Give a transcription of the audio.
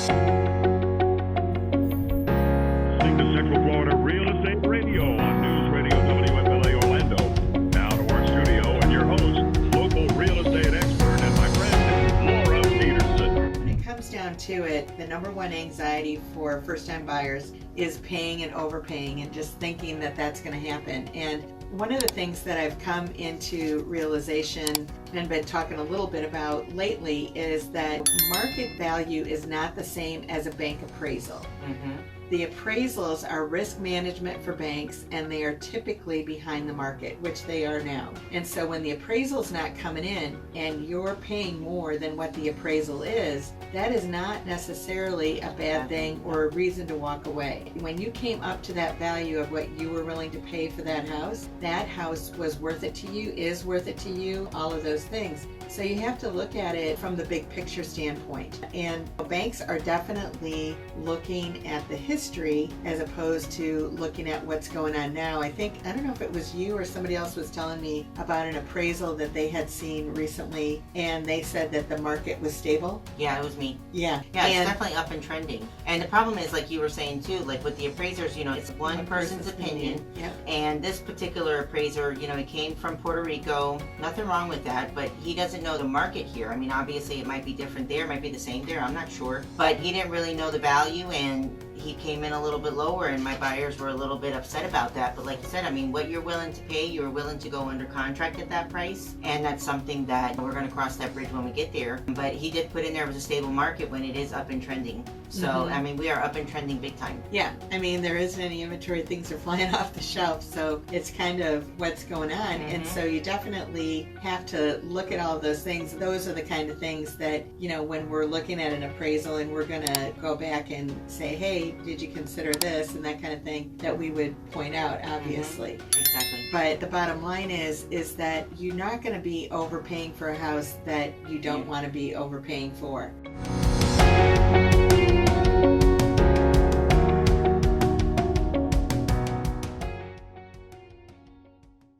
Central Florida Real Estate Radio on News Radio WFLA Orlando. Now to our studio and your host, local real estate expert and my friend, Laura Petersen. When it comes down to it, the number one anxiety for first-time buyers is paying and overpaying and just thinking that that's going to happen. And one of the things that I've come into realization and been talking a little bit about lately is that market value is not the same as a bank appraisal. The appraisals are risk management for banks, and they are typically behind the market, which they are now. And so when the appraisal's not coming in and you're paying more than what the appraisal is, that is not necessarily a bad thing or a reason to walk away. When you came up to that value of what you were willing to pay for that house was worth it to you, is worth it to you, all of those things. So you have to look at it from the big picture standpoint. And banks are definitely looking at the history as opposed to looking at what's going on now. I don't know if it was you or somebody else was telling me about an appraisal that they had seen recently, and they said that the market was stable. Yeah, it was me. Yeah. Yeah, it's definitely up and trending. And the problem is, like you were saying too, like with the appraisers, it's one person's opinion. Yep. And this particular appraiser, he came from Puerto Rico. Nothing wrong with that, but he doesn't know the market here. I mean, obviously it might be different there, it might be the same there, I'm not sure. But he didn't really know the value, and he came in a little bit lower, and my buyers were a little bit upset about that. But like you said, I mean, what you're willing to pay, you're willing to go under contract at that price, and that's something that we're going to cross that bridge when we get there. But he did put in there was a stable market when it is up and trending. So, I mean, we are up and trending big time. Yeah, I mean, there isn't any inventory, things are flying off the shelf, so it's kind of what's going on. And so you definitely have to look at all of those things. Those are the kind of things that, when we're looking at an appraisal and we're going to go back and say, hey, did you consider this, and that kind of thing, that we would point out, obviously. Exactly. But the bottom line is that you're not going to be overpaying for a house that you don't want to be overpaying for.